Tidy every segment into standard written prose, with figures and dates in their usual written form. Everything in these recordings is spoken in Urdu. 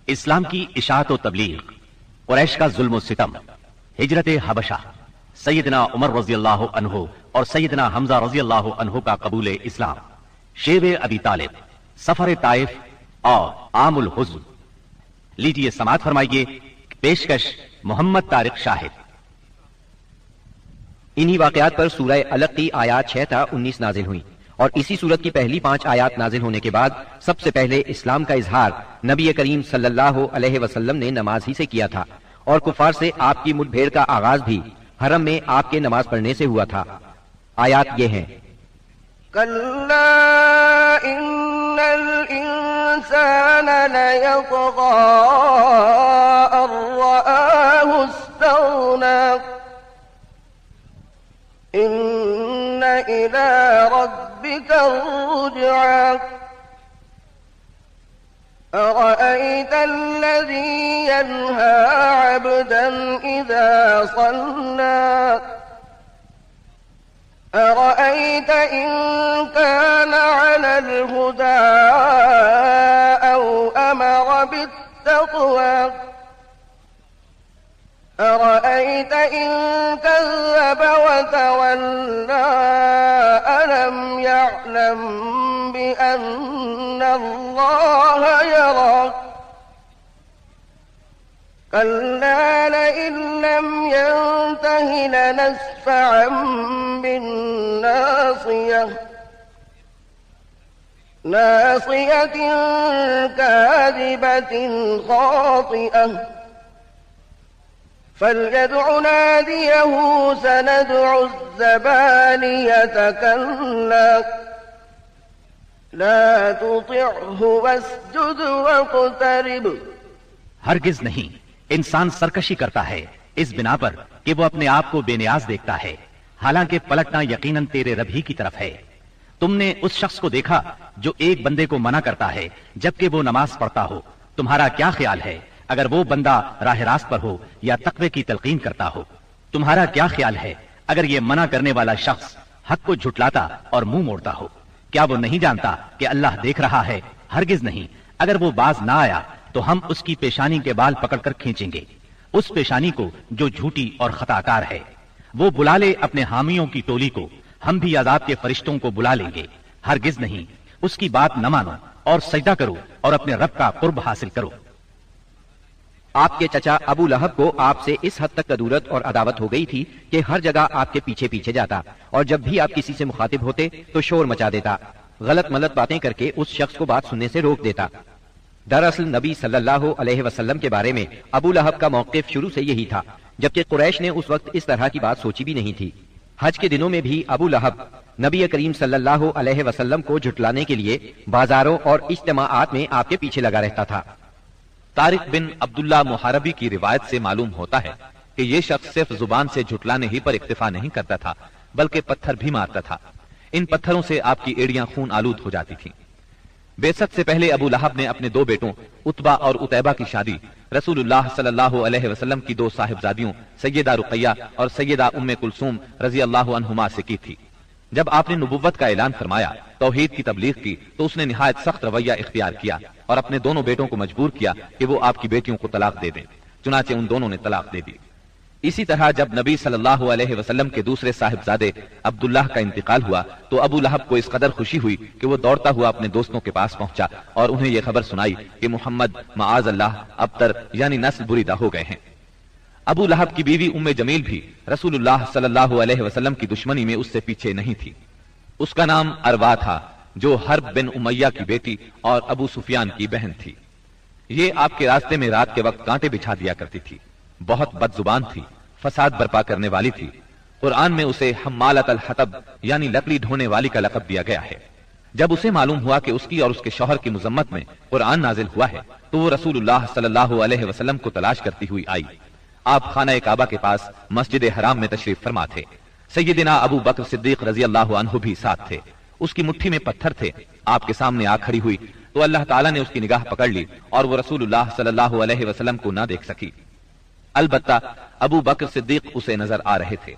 اسلام کی اشاعت و تبلیغ، قریش کا ظلم و ستم، ہجرت حبشہ، سیدنا عمر رضی اللہ عنہ اور سیدنا حمزہ رضی اللہ عنہ کا قبول اسلام، شیب ابی طالب، سفر طائف اور عام الحزن۔ لیجیے سماعت فرمائیے پیشکش محمد طارق شاہد۔ انہی واقعات پر سورہ علق کی آیات 6 تا 19 نازل ہوئیں، اور اسی سورت کی پہلی 5 آیات نازل ہونے کے بعد سب سے پہلے اسلام کا اظہار نبی کریم صلی اللہ علیہ وسلم نے نماز ہی سے کیا تھا، اور کفار سے آپ کی مٹ بھیڑ کا آغاز بھی حرم میں آپ کے نماز پڑھنے سے ہوا تھا۔ آیات یہ ہیں: كلا إن الإنسان ليطغى أن رآه استغنى إن إلى ربك الرجعى أرأيت الذي ينهى عبدا إذا صلى أرأيت إن كان على الهدى أو أمر بالتقوى أرأيت إن كذب وتولى ألم يعلم بأن الله يرى كلا لئن لم ينته لنسفعا بالناصية ناصية كاذبة خاطئة فليدع ناديه سندع الزبانية كلا لا تطعه واسجد واقترب۔ ہرگز نہیں، انسان سرکشی کرتا ہے اس بنا پر کہ وہ اپنے آپ کو بے نیاز دیکھتا ہے، حالانکہ پلٹنا یقیناً تیرے رب ہی کی طرف ہے۔ تم نے اس شخص کو دیکھا جو ایک بندے کو منع کرتا ہے جبکہ وہ نماز پڑھتا ہو، تمہارا کیا خیال ہے اگر وہ بندہ راہ راست پر ہو یا تقوی کی تلقین کرتا ہو؟ تمہارا کیا خیال ہے اگر یہ منع کرنے والا شخص حق کو جھٹلاتا اور منہ موڑتا ہو؟ کیا وہ نہیں جانتا کہ اللہ دیکھ رہا ہے؟ ہرگز نہیں، اگر وہ باز نہ آیا تو ہم اس کی پیشانی کے بال پکڑ کر کھینچیں گے، اس پیشانی کو جو جھوٹی اور خطا کار ہے۔ وہ بلا لے اپنے حامیوں کی ٹولی کو، ہم بھی عذاب کے فرشتوں کو بلا لیں گے۔ ہرگز نہیں، اس کی بات نہ مانو اور سجدہ کرو اور اپنے رب کا قرب حاصل کرو۔ آپ کے چچا ابو لہب کو آپ سے اس حد تک عداوت اور عداوت ہو گئی تھی کہ ہر جگہ آپ کے پیچھے پیچھے جاتا، اور جب بھی آپ کسی سے مخاطب ہوتے تو شور مچا دیتا، غلط ملت باتیں کر کے اس شخص کو بات سننے سے روک دیتا۔ دراصل نبی صلی اللہ علیہ وسلم کے بارے میں ابو لہب کا موقف شروع سے یہی تھا، جبکہ قریش نے اس وقت اس طرح کی بات سوچی بھی نہیں تھی۔ حج کے دنوں میں بھی ابو لہب نبی کریم صلی اللہ علیہ وسلم کو جھٹلانے کے لیے بازاروں اور اجتماعات میں آپ کے پیچھے لگا رہتا تھا۔ طارق بن عبداللہ محاربی کی روایت سے معلوم ہوتا ہے کہ یہ شخص صرف زبان سے جھٹلانے ہی پر اکتفا نہیں کرتا تھا بلکہ پتھر بھی مارتا تھا۔ ان پتھروں سے آپ کی ایڑیاں خون آلود ہو جاتی تھیں۔ بعثت سے پہلے ابو لہب نے اپنے 2 بیٹوں عتبہ اور عتیبہ کی شادی رسول اللہ صلی اللہ علیہ وسلم کی 2 صاحبزادیوں سیدہ رقیہ اور سیدہ ام کلثوم رضی اللہ عنہما سے کی تھی۔ جب آپ نے نبوت کا اعلان فرمایا، توحید کی تبلیغ کی، تو اس نے نہایت سخت رویہ اختیار کیا اور اپنے دونوں بیٹوں کو مجبور کیا کہ وہ آپ کی بیٹیوں کو طلاق دے دیں۔ چنانچہ ان دونوں نے طلاق دے دی۔ اسی طرح جب نبی صلی اللہ علیہ وسلم کے دوسرے صاحبزادے عبداللہ کا انتقال ہوا تو ابو لہب کو اس قدر خوشی ہوئی کہ وہ دوڑتا ہوا اپنے دوستوں کے پاس پہنچا اور انہیں یہ خبر سنائی کہ محمد معاذ اللہ ابتر یعنی نسل بریدہ ہو گئے ہیں۔ ابو لہب کی بیوی ام جمیل بھی رسول اللہ صلی اللہ علیہ وسلم کی دشمنی میں اس سے پیچھے نہیں تھی۔ اس کا نام اروا تھا، جو حرب بن امیہ کی بیٹی اور ابو سفیان کی بہن تھی۔ یہ آپ کے راستے میں رات کے وقت کانٹے بچھا دیا کرتی تھی، بہت بد زبان تھی، فساد برپا کرنے والی تھی۔ قرآن میں اسے حمالۃ الحطب یعنی لکڑی ڈھونے والی کا لقب دیا گیا ہے۔ جب اسے معلوم ہوا کہ اس کی اور اس کے شوہر کی مذمت میں قرآن نازل ہوا ہے تو وہ رسول اللہ صلی اللہ علیہ وسلم کو تلاش کرتی ہوئی آئی۔ آپ خانہ کعبہ کے پاس مسجد حرام میں تشریف فرما تھے۔ سیدنا ابو بکر صدیق رضی اللہ عنہ بھی ساتھ تھے۔ اس کی مٹھی میں پتھر تھے۔ آپ کے سامنے آ کھڑی ہوئی تو اللہ تعالیٰ نے اس کی نگاہ پکڑ لی اور وہ رسول اللہ صلی اللہ علیہ وسلم کو نہ دیکھ سکی۔ البتہ ابو بکر صدیق اسے نظر آ رہے تھے۔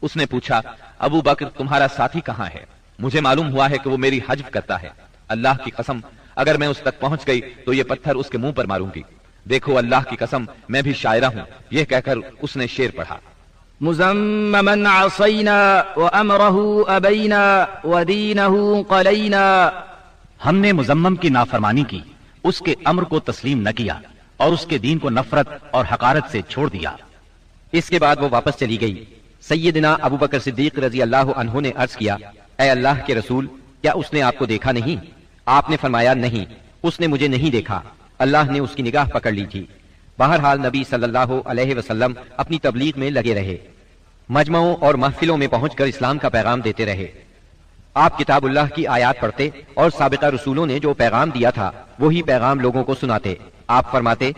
اس نے پوچھا، ابو بکر تمہارا ساتھی کہاں ہے؟ مجھے معلوم ہوا ہے کہ وہ میری حجب کرتا ہے۔ اللہ کی قسم اگر میں اس تک پہنچ گئی تو یہ پتھر اس کے منہ پر ماروں گی۔ دیکھو اللہ کی قسم میں بھی شاعرہ ہوں، یہ کہہ کر اس نے شعر پڑھا۔ مزممن عصینا وامرہ ابینا ودینہ قلینا، ہم نے مزمم کی نافرمانی کی، اس کے امر کو تسلیم نہ کیا اور اس کے دین کو نفرت اور حقارت سے چھوڑ دیا۔ اس کے بعد وہ واپس چلی گئی۔ سیدنا ابو بکر صدیق رضی اللہ عنہ نے عرض کیا، اے اللہ کے رسول، کیا اس نے آپ کو دیکھا نہیں؟ آپ نے فرمایا، نہیں، اس نے مجھے نہیں دیکھا، اللہ نے اس کی نگاہ پکڑ لی تھی۔ بہرحال نبی صلی اللہ علیہ وسلم اپنی تبلیغ میں لگے رہے، مجمعوں اور محفلوں میں پہنچ کر اسلام کا پیغام دیتے رہے۔ آپ کتاب اللہ کی آیات پڑھتے اور سابقہ رسولوں نے جو پیغام دیا تھا وہی پیغام لوگوں کو سناتے۔ آپ فرماتے،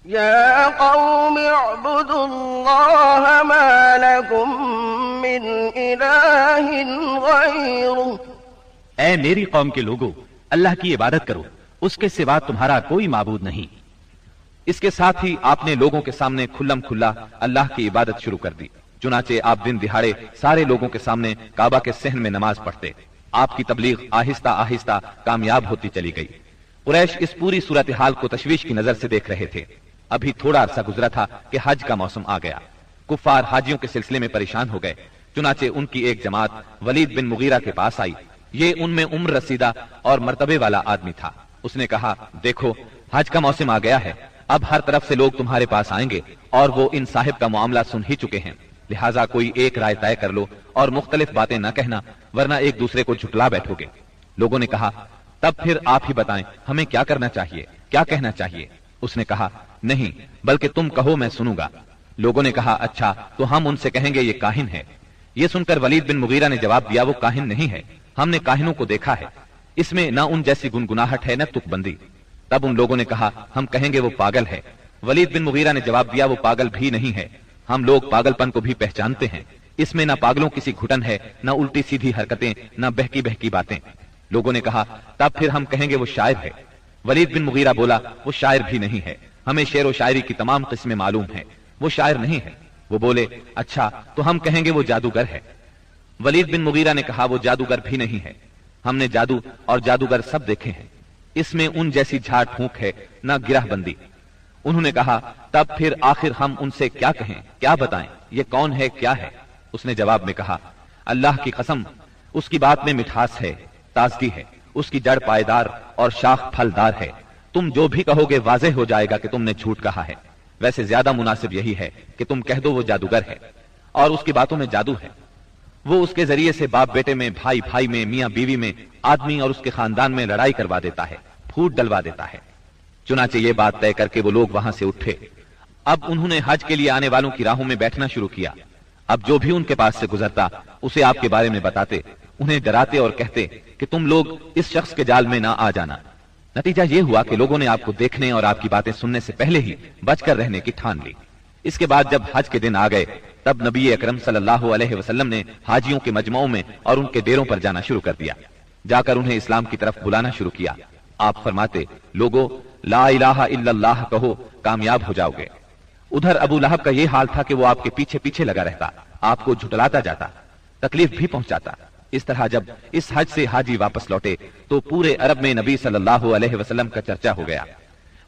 يا قوم اعبدوا الله ما لكم من إله غيره، اے میری قوم کے لوگوں، اللہ کی عبادت کرو، اس کے سوا تمہارا کوئی معبود نہیں۔ اس کے ساتھ ہی آپ نے لوگوں کے سامنے کھلم کھلا اللہ کی عبادت شروع کر دی۔ چنانچہ آپ دن دہاڑے سارے لوگوں کے سامنے کعبہ کے صحن میں نماز پڑھتے۔ آپ کی تبلیغ آہستہ آہستہ کامیاب ہوتی چلی گئی۔ قریش اس پوری صورتحال کو تشویش کی نظر سے دیکھ رہے تھے۔ ابھی تھوڑا عرصہ گزرا تھا کہ حج کا موسم آ گیا۔ کفار حاجیوں کے سلسلے میں پریشان ہو گئے۔ چنانچہ ان کی ایک جماعت ولید بن مغیرہ کے پاس آئی۔ یہ ان میں عمر رسیدہ اور مرتبے والا آدمی تھا۔ اس نے کہا، دیکھو حج کا موسم آ گیا ہے، اب ہر طرف سے لوگ تمہارے پاس آئیں گے اور وہ ان صاحب کا معاملہ سن ہی چکے ہیں، لہٰذا کوئی ایک رائے طے کر لو اور مختلف باتیں نہ کہنا، ورنہ ایک دوسرے کو جھٹلا بیٹھو گے۔ لوگوں نے کہا، تب پھر آپ ہی بتائیں ہمیں کیا کرنا چاہیے، کیا کہنا چاہیے؟ اس نے کہا، نہیں بلکہ تم کہو میں سنوں گا۔ لوگوں نے کہا، اچھا تو ہم ان سے کہیں گے یہ کاہن ہے۔ یہ سن کر ولید بن مغیرہ نے جواب دیا، وہ کاہن نہیں ہے، ہم نے کاہنوں کو دیکھا ہے، اس میں نہ ان جیسی گنگناہٹ ہے نہ تک بندی۔ تب ان لوگوں نے کہا، ہم کہیں گے وہ پاگل ہے۔ ولید بن مغیرہ نے جواب دیا، وہ پاگل بھی نہیں ہے، ہم لوگ پاگل پن کو بھی پہچانتے ہیں، اس میں نہ پاگلوں کسی گھٹن ہے، نہ الٹی سیدھی حرکتیں، نہ بہکی بہکی باتیں۔ لوگوں نے کہا، تب پھر ہم کہیں گے وہ شاعر ہے۔ ولید بن مغیرہ بولا، وہ شاعر بھی نہیں ہے، ہمیں شعر و شاعری کی تمام قسمیں معلوم ہیں، وہ شاعر نہیں ہے۔ وہ بولے، اچھا تو ہم کہیں گے وہ جادوگر ہے۔ ولید بن مغیرہ نے کہا، وہ جادوگر بھی نہیں ہے، ہم نے جادو اور جادوگر سب دیکھے ہیں، اس میں ان جیسی جھاڑ پھونک ہے نہ گرہ بندی۔ انہوں نے کہا، تب پھر آخر ہم ان سے کیا کہیں، کیا بتائیں، یہ کون ہے، کیا ہے؟ اس نے جواب میں کہا، اللہ کی قسم، اس کی بات میں مٹھاس ہے، تازگی ہے، اس کی جڑ پائیدار اور شاخ پھلدار ہے، تم جو بھی کہو گے واضح ہو جائے گا کہ تم نے جھوٹ کہا ہے۔ ویسے زیادہ مناسب یہی ہے کہ تم کہہ دو وہ جادوگر ہے اور اس کی باتوں میں جادو ہے، وہ اس کے ذریعے سے باپ بیٹے میں، بھائی بھائی میں، میاں بیوی میں، آدمی اور اس کے خاندان میں لڑائی کروا دیتا ہے، پھوٹ ڈلوا دیتا ہے۔ چنانچہ یہ بات طے کر کے وہ لوگ وہاں سے اٹھے۔ اب انہوں نے حج کے لیے آنے والوں کی راہوں میں بیٹھنا شروع کیا۔ اب جو بھی ان کے پاس سے گزرتا اسے آپ کے بارے میں بتاتے، انہیں ڈراتے اور کہتے کہ تم لوگ اس شخص کے جال میں نہ آ جانا۔ نتیجہ یہ ہوا کہ لوگوں نے آپ کو دیکھنے اور آپ کی باتیں سننے سے پہلے ہی بچ کر رہنے کی ٹھان لی۔ اس کے بعد جب حج کے دن آ گئے تب نبی اکرم صلی اللہ علیہ وسلم نے حاجیوں کے مجمعوں میں اور ان کے ڈیروں پر جانا شروع کر دیا، جا کر انہیں اسلام کی طرف بلانا شروع کیا۔ آپ فرماتے، لوگو لا الہ الا اللہ کہو، کامیاب ہو جاؤ گے۔ ادھر ابو لہب کا یہ حال تھا کہ وہ آپ کے پیچھے پیچھے لگا رہتا، آپ کو جھٹلاتا جاتا، تکلیف بھی پہنچاتا۔ اس طرح جب اس حج سے حاجی واپس لوٹے تو پورے عرب میں نبی صلی اللہ علیہ وسلم کا چرچا ہو گیا۔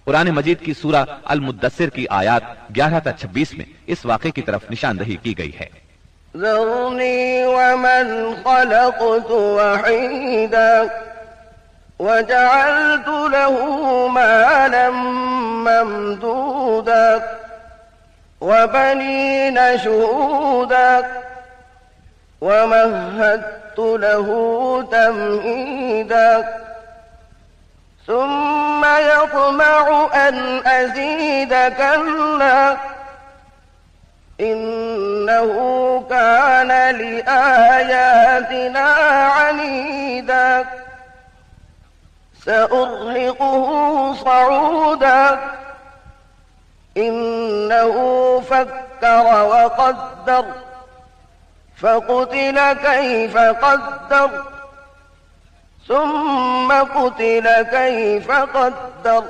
قرآن مجید کی سورہ المدثر کی آیات 11 تا 26 میں اس واقعے کی طرف نشاندہی کی گئی ہے۔ ذرني ومن خلقت وحيدا وجعلت له مالا ممدودا وبنين شهودا ومهدت له تمهيدا ثم يطمع أن أزيد كلا إنه كان لآياتنا عنيدا سأرهقه صعودا إنه فكر وقدر فقتل كيف قدر ثم قتل كيف قدر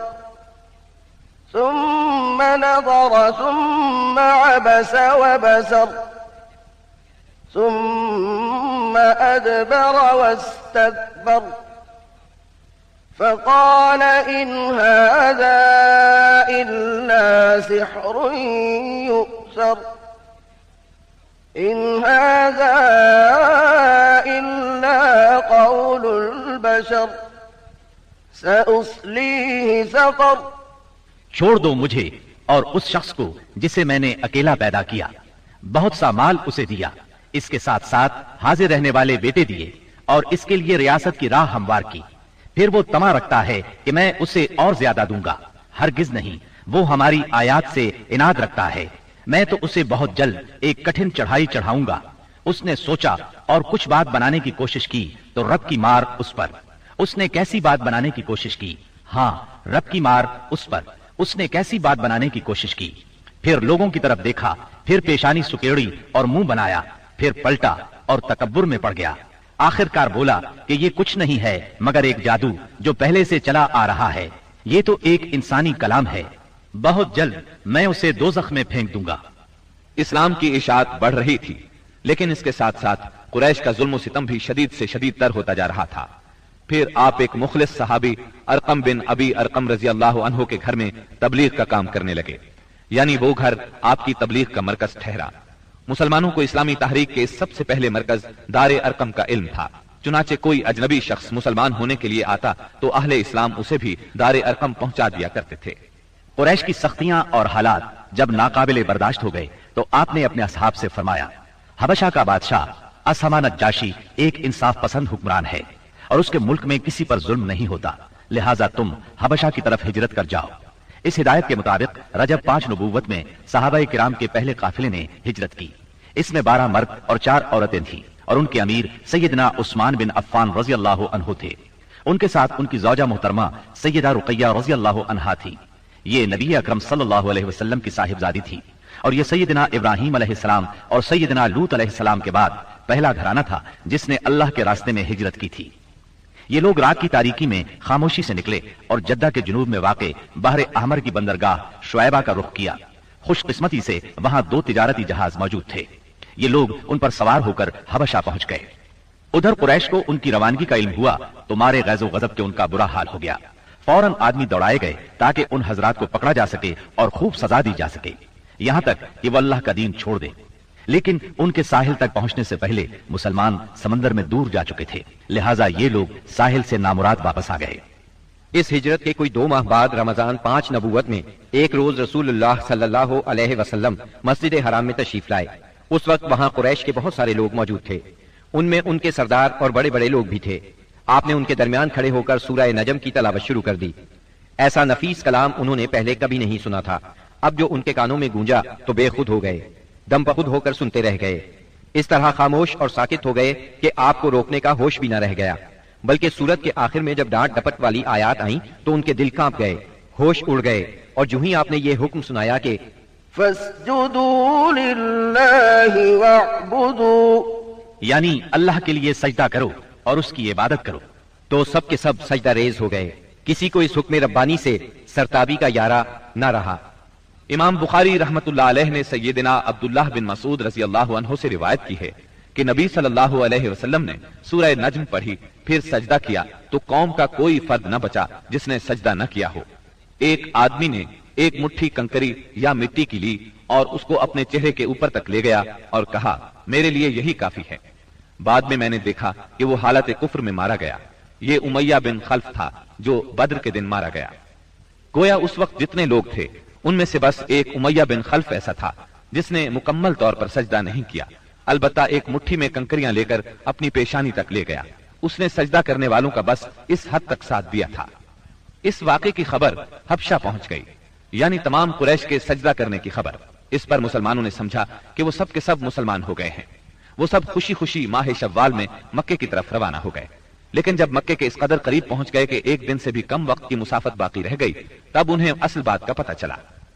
ثم نظر ثم عبس وبسر ثم أدبر واستكبر فقال إن هذا إلا سحر يؤثر إن هذا إلا قول البشر سأصليه سقر چھوڑ دو مجھے اور اس شخص کو جسے میں نے اکیلا پیدا کیا، بہت سا مال اسے دیا، اس کے ساتھ ساتھ حاضر رہنے والے بیٹے دیے اور اس کے لیے ریاست کی راہ ہموار کی، پھر وہ طمع رکھتا ہے کہ میں اسے اور زیادہ دوں گا۔ ہرگز نہیں، وہ ہماری آیات سے عناد رکھتا ہے، میں تو اسے بہت جلد ایک کٹھن چڑھائی چڑھاؤں گا۔ اس نے سوچا اور کچھ بات بنانے کی کوشش کی تو رب کی مار اس پر۔ اس نے کیسی بات بنانے کی کوشش کی؟ ہاں، رب کی مار اس پر۔ اس نے کیسی بات بنانے کی کوشش کی؟ پھر لوگوں کی طرف دیکھا، پھر پیشانی سکیڑی اور منہ بنایا، پھر پلٹا اور تکبر میں پڑ گیا۔ آخر کار بولا کہ یہ کچھ نہیں ہے مگر ایک جادو جو پہلے سے چلا آ رہا ہے، یہ تو ایک انسانی کلام ہے، بہت جلد میں اسے دوزخ میں پھینک دوں گا۔ اسلام کی اشاعت بڑھ رہی تھی، لیکن اس کے ساتھ ساتھ قریش کا ظلم و ستم بھی شدید سے شدید تر ہوتا جا رہا تھا۔ پھر آپ ایک مخلص صحابی ارقم بن ابی ارقم رضی اللہ عنہ کے گھر میں تبلیغ کا کام کرنے لگے، یعنی وہ گھر آپ کی تبلیغ کا مرکز ٹھہرا۔ مسلمانوں کو اسلامی تحریک کے سب سے پہلے مرکز دار ارقم کا علم تھا، چنانچہ کوئی اجنبی شخص مسلمان ہونے کے لیے آتا تو اہل اسلام اسے بھی دار ارقم پہنچا دیا کرتے تھے۔ قریش کی سختیاں اور حالات جب ناقابل برداشت ہو گئے تو آپ نے اپنے اصحاب سے فرمایا، حبشہ کا بادشاہ اسہمہ نجاشی ایک انصاف پسند حکمران ہے اور اس کے ملک میں کسی پر ظلم نہیں ہوتا، لہٰذا تم حبشہ کی طرف ہجرت کر جاؤ۔ اس ہدایت کے مطابق رجب 5 نبوت میں صحابہ کرام کے پہلے قافلے نے ہجرت کی۔ اس میں 12 مرد اور 4 عورتیں تھیں اور ان کے امیر سیدنا عثمان بن عفان رضی اللہ عنہ تھے۔ ان کے ساتھ ان کی زوجہ محترمہ سیدہ رقیہ رضی اللہ عنہا تھی۔ یہ نبی اکرم صلی اللہ علیہ وسلم کی صاحبزادی تھی اور یہ سیدنا ابراہیم علیہ السلام اور سیدنا لوط علیہ السلام کے بعد پہلا گھرانہ تھا جس نے اللہ کے راستے میں ہجرت کی تھی۔ یہ لوگ رات کی تاریکی میں خاموشی سے نکلے اور جدہ کے جنوب میں واقع بحر احمر کی بندرگاہ شعیبہ کا رخ کیا۔ خوش قسمتی سے وہاں 2 تجارتی جہاز موجود تھے، یہ لوگ ان پر سوار ہو کر حبشہ پہنچ گئے۔ ادھر قریش کو ان کی روانگی کا علم ہوا تو مارے غیظ و غضب کے ان کا برا حال ہو گیا۔ فوراً آدمی دوڑائے گئے تاکہ ان حضرات کو پکڑا جا سکے اور خوب سزا دی جا سکے، یہاں تک کہ وہ اللہ کا دین چھوڑ دے۔ لیکن ان کے ساحل تک پہنچنے سے پہلے مسلمان سمندر میں دور جا چکے تھے، لہٰذا یہ لوگ ساحل سے نامراد واپس آ گئے۔ اس ہجرت کے کوئی 2 ماہ بعد رمضان 5 نبوت میں ایک روز رسول اللہ صلی اللہ علیہ وسلم مسجد حرام میں تشریف لائے۔ اس وقت وہاں قریش کے بہت سارے لوگ موجود تھے، ان میں ان کے سردار اور بڑے بڑے لوگ بھی تھے۔ آپ نے ان کے درمیان کھڑے ہو کر سورہ نجم کی تلاوت شروع کر دی۔ ایسا نفیس کلام انہوں نے پہلے کبھی نہیں سنا تھا۔ اب جو ان کے کانوں میں گونجا تو بے خود ہو گئے، دم بخود ہو کر سنتے رہ گئے، اس طرح خاموش اور ساکت ہو گئے کہ آپ کو روکنے کا ہوش بھی نہ رہ گیا۔ بلکہ سورت کے آخر میں جب ڈانٹ ڈپٹ والی آیات آئیں تو ان کے دل کانپ گئے، ہوش اڑ گئے، اور جو ہی آپ نے یہ حکم سنایا کہ فَاسْجُدُوا لِلَّهِ وَاعْبُدُوا، یعنی اللہ کے لیے سجدہ کرو اور اس کی عبادت کرو، تو سب کے سب سجدہ ریز ہو گئے۔ کسی کو اس حکم ربانی سے سرتابی کا یارہ نہ رہا۔ امام بخاری رحمت اللہ علیہ نے سیدنا عبداللہ بن مسعود رضی اللہ عنہ سے روایت کی ہے کہ نبی صلی اللہ علیہ وسلم نے سورہ نجم پڑھی، پھر سجدہ کیا تو قوم کا کوئی فرد نہ بچا جس نے سجدہ نہ کیا ہو۔ ایک آدمی نے ایک مٹھی کنکری یا مٹی کی لی اور اس کو اپنے چہرے کے اوپر تک لے گیا اور کہا، میرے لیے یہی کافی ہے۔ بعد میں میں نے دیکھا کہ وہ حالت کفر میں مارا گیا۔ یہ امیہ بن خلف تھا جو بدر کے دن مارا گیا۔ گویا اس وقت جتنے لوگ تھے ان میں سے بس ایک امیہ بن خلف ایسا تھا جس نے مکمل طور پر سجدہ نہیں کیا، البتہ ایک مٹھی میں کنکریاں لے کر اپنی پیشانی تک لے گیا۔ اس نے سجدہ کرنے والوں کا بس اس حد تک ساتھ دیا تھا۔ اس واقعے کی خبر حبشہ پہنچ گئی، یعنی تمام قریش کے سجدہ کرنے کی خبر۔ اس پر مسلمانوں نے سمجھا کہ وہ سب کے سب مسلمان ہو گئے ہیں۔ وہ سب خوشی خوشی ماہ شوال میں مکے کی طرف روانہ ہو گئے۔ لیکن جب مکے کے اس قدر قریب پہنچ گئے کہ ایک دن سے بھی کم وقت کی مسافت باقی رہ گئی، تب انہیں اصل بات کا پتہ چلا۔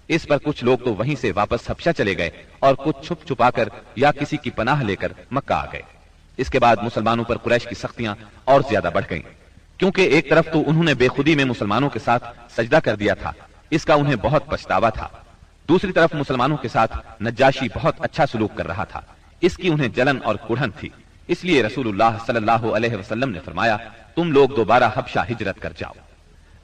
اس پر کچھ لوگ تو وہیں سے واپس حبشہ چلے گئے اور کچھ چھپ چھپا کر یا کسی کی پناہ لے کر مکہ آ گئے۔ اس کے بعد مسلمانوں پر قریش کی سختیاں اور زیادہ بڑھ گئیں، کیونکہ ایک طرف تو انہوں نے بے خودی میں مسلمانوں کے ساتھ سجدہ کر دیا تھا، اس کا انہیں بہت پچھتاوا تھا۔ دوسری طرف مسلمانوں کے ساتھ نجاشی بہت اچھا سلوک کر رہا تھا، اس کی انہیں جلن اور کڑھن تھی۔ اس لیے رسول اللہ صلی اللہ علیہ وسلم نے فرمایا، تم لوگ دوبارہ حبشہ ہجرت کر جاؤ۔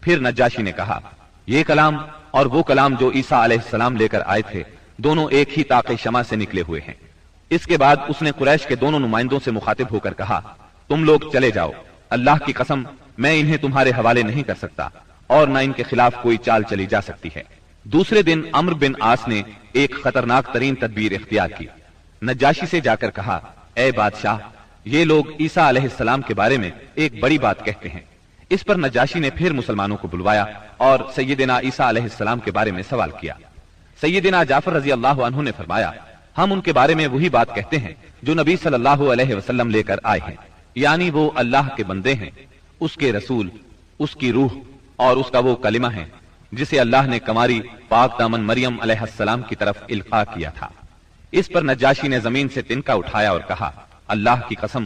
پھر نجاشی نے کہا، یہ کلام اور وہ کلام جو عیسیٰ علیہ السلام لے کر آئے تھے دونوں ایک ہی طاق شمع سے نکلے ہوئے ہیں۔ اس کے بعد اس نے قریش کے دونوں نمائندوں سے مخاطب ہو کر کہا، تم لوگ چلے جاؤ، اللہ کی قسم میں انہیں تمہارے حوالے نہیں کر سکتا اور نہ ان کے خلاف کوئی چال چلی جا سکتی ہے۔ دوسرے دن عمرو بن عاص نے ایک خطرناک ترین تدبیر اختیار کی۔ نجاشی سے جا کر کہا، اے بادشاہ، یہ لوگ عیسیٰ علیہ السلام کے بارے میں ایک بڑی بات کہتے ہیں۔ اس پر نجاشی نے پھر مسلمانوں کو بلوایا اور سیدنا عیسیٰ علیہ السلام کے بارے میں سوال کیا۔ سیدنا جعفر رضی اللہ عنہ نے فرمایا، ہم ان کے بارے میں وہی بات کہتے ہیں جو نبی صلی اللہ علیہ وسلم لے کر آئے ہیں، یعنی وہ اللہ کے بندے ہیں، اس کے رسول، اس کی روح اور اس کا وہ کلمہ ہے جسے اللہ نے کماری پاک دامن مریم علیہ السلام کی طرف القاء کیا تھا۔ اس پر نجاشی نے زمین سے تنکا اٹھایا اور کہا، اللہ کی قسم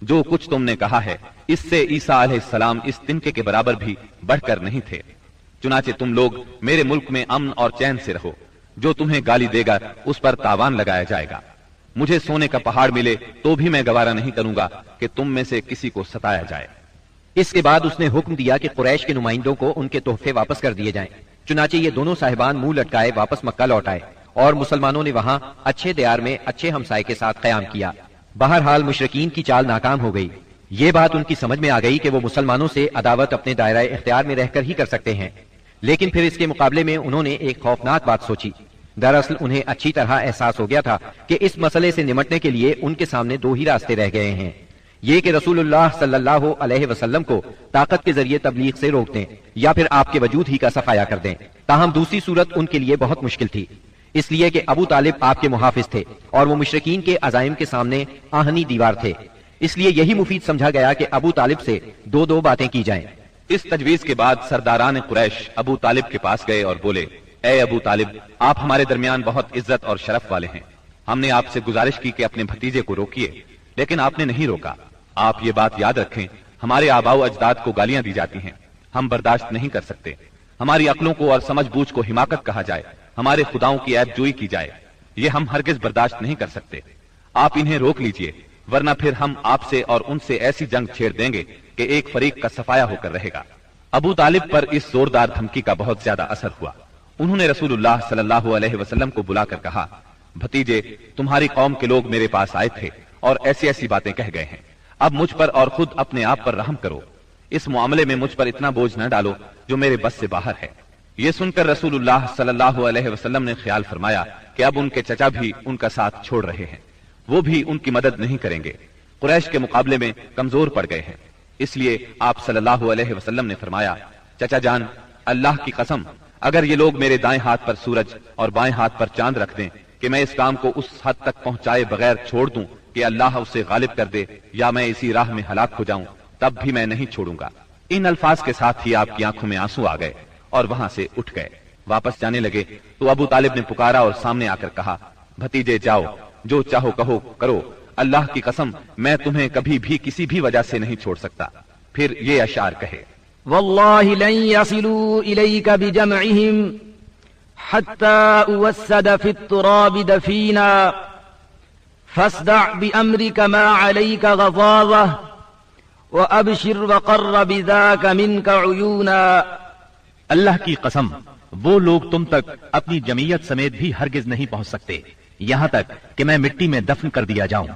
جو کچھ تم نے کہا ہے اس سے عیسیٰ علیہ السلام اس تنکے کے برابر بھی بڑھ کر نہیں تھے۔ چنانچہ تم لوگ میرے ملک میں امن اور چین سے رہو، جو تمہیں گالی دے گا اس پر تاوان لگایا جائے گا۔ مجھے سونے کا پہاڑ ملے تو بھی میں گوارا نہیں کروں گا کہ تم میں سے کسی کو ستایا جائے۔ اس کے بعد اس نے حکم دیا کہ قریش کے نمائندوں کو ان کے تحفے واپس کر دیے جائیں۔ چنانچہ یہ دونوں صاحبان منہ لٹکائے واپس مکہ لوٹ آئے اور مسلمانوں نے وہاں اچھے دیار میں اچھے ہمسائے کے ساتھ قیام کیا۔ بہرحال مشرکین کی چال ناکام ہو گئی۔ یہ بات ان کی سمجھ میں آ گئی کہ وہ مسلمانوں سے عداوت اپنے دائرہ اختیار میں رہ کر ہی کر سکتے ہیں، لیکن پھر اس کے مقابلے میں انہوں نے ایک خوفناک بات سوچی۔ دراصل انہیں اچھی طرح احساس ہو گیا تھا کہ اس مسئلے سے نمٹنے کے لیے ان کے سامنے دو ہی راستے رہ گئے ہیں، یہ کہ رسول اللہ صلی اللہ علیہ وسلم کو طاقت کے ذریعے تبلیغ سے روک دیں یا پھر آپ کے وجود ہی کا صفایا کر دیں۔ تاہم دوسری صورت ان کے لیے بہت مشکل تھی، اس لیے کہ ابو طالب آپ کے محافظ تھے اور وہ مشرکین کے عزائم کے سامنے آہنی دیوار تھے۔ اس لیے یہی مفید سمجھا گیا کہ ابو طالب سے دو باتیں کی جائیں۔ اس تجویز کے بعد سرداران قریش ابو طالب کے پاس گئے اور بولے، اے ابو طالب، آپ ہمارے درمیان بہت عزت اور شرف والے ہیں۔ ہم نے آپ سے گزارش کی کہ اپنے بھتیجے کو روکیے، لیکن آپ نے نہیں روکا۔ آپ یہ بات یاد رکھیں، ہمارے آباء و اجداد کو گالیاں دی جاتی ہیں، ہم برداشت نہیں کر سکتے۔ ہماری عقلوں کو اور سمجھ بوجھ کو حماقت کہا جائے، ہمارے خداؤں کی عیب جوئی کی جائے، یہ ہم ہرگز برداشت نہیں کر سکتے۔ آپ انہیں روک لیجئے، ورنہ پھر ہم آپ سے اور ان سے ایسی جنگ چھیڑ دیں گے کہ ایک فریق کا صفایا ہو کر رہے گا۔ ابو طالب پر اس زوردار دھمکی کا بہت زیادہ اثر ہوا۔ انہوں نے رسول اللہ صلی اللہ علیہ وسلم کو بلا کر کہا، بھتیجے، تمہاری قوم کے لوگ میرے پاس آئے تھے اور ایسی ایسی باتیں کہہ گئے ہیں، اب مجھ پر اور خود اپنے آپ پر رحم کرو، اس معاملے میں مجھ پر اتنا بوجھ نہ ڈالو جو میرے بس سے باہر ہے۔ یہ سن کر رسول اللہ صلی اللہ علیہ وسلم نے خیال فرمایا کہ اب ان کے چچا بھی ان کا ساتھ چھوڑ رہے ہیں، وہ بھی ان کی مدد نہیں کریں گے، قریش کے مقابلے میں کمزور پڑ گئے ہیں۔ اس لیے آپ صلی اللہ علیہ وسلم نے فرمایا، چچا جان، اللہ کی قسم اگر یہ لوگ میرے دائیں ہاتھ پر سورج اور بائیں ہاتھ پر چاند رکھ دیں کہ میں اس کام کو اس حد تک پہنچائے بغیر چھوڑ دوں کہ اللہ اسے غالب کر دے یا میں اسی راہ میں ہلاک ہو جاؤں، تب بھی میں نہیں چھوڑوں گا۔ ان الفاظ کے ساتھ ہی آپ کی آنکھوں میں آنسو آ گئے اور وہاں سے اٹھ گئے۔ واپس جانے لگے تو ابو طالب نے پکارا اور سامنے آ کر کہا، بھتیجے جاؤ، جو چاہو کہو کرو، اللہ کی قسم میں تمہیں کبھی بھی کسی بھی وجہ سے نہیں چھوڑ سکتا۔ پھر یہ اشعار کہے، والله لن يصلوا إليك بجمعهم حتى أوسد في التراب دفينا فاصدع بأمرك ما عليك غضاضة وأبشر وقر بذاك منك عيونا۔ اللہ کی قسم وہ لوگ تم تک اپنی جمعیت سمیت بھی ہرگز نہیں پہنچ سکتے یہاں تک کہ میں مٹی میں دفن کر دیا جاؤں۔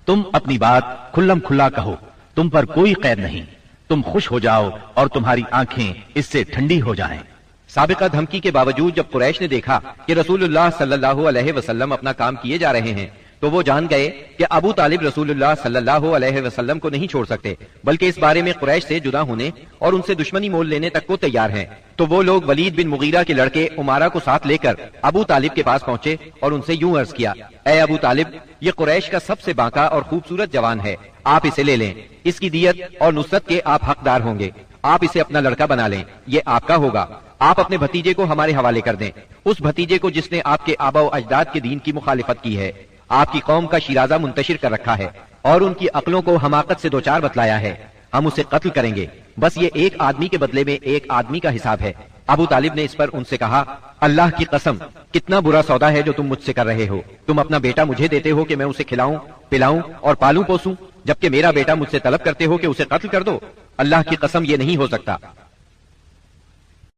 تم اپنی بات کھلم کھلا کہو، تم پر کوئی قید نہیں، تم خوش ہو جاؤ اور تمہاری آنکھیں اس سے ٹھنڈی ہو جائیں۔ سابقہ دھمکی کے باوجود جب قریش نے دیکھا کہ رسول اللہ صلی اللہ علیہ وسلم اپنا کام کیے جا رہے ہیں تو وہ جان گئے کہ ابو طالب رسول اللہ صلی اللہ علیہ وسلم کو نہیں چھوڑ سکتے، بلکہ اس بارے میں قریش سے جدا ہونے اور ان سے دشمنی مول لینے تک کو تیار ہیں۔ تو وہ لوگ ولید بن مغیرہ کے لڑکے عمارہ کو ساتھ لے کر ابو طالب کے پاس پہنچے اور ان سے یوں عرض کیا، اے ابو طالب، یہ قریش کا سب سے بانکا اور خوبصورت جوان ہے، آپ اسے لے لیں، اس کی دیت اور نصرت کے آپ حقدار ہوں گے، آپ اسے اپنا لڑکا بنا لیں، یہ آپ کا ہوگا۔ آپ اپنے بھتیجے کو ہمارے حوالے کر دیں، اس بھتیجے کو جس نے آپ کے آبا و اجداد کے دین کی مخالفت کی ہے، آپ کی قوم کا شیرازہ منتشر کر رکھا ہے اور ان کی عقلوں کو حماقت سے دوچار بتلایا ہے، ہم اسے قتل کریں گے، بس یہ ایک آدمی کے بدلے میں ایک آدمی کا حساب ہے۔ ابو طالب نے اس پر ان سے کہا، اللہ کی قسم کتنا برا سودا ہے جو تم مجھ سے کر رہے ہو، تم اپنا بیٹا مجھے دیتے ہو کہ میں اسے کھلاؤں پلاؤں اور پالوں پوسوں، جبکہ میرا بیٹا مجھ سے طلب کرتے ہو کہ اسے قتل کر دو، اللہ کی قسم یہ نہیں ہو سکتا۔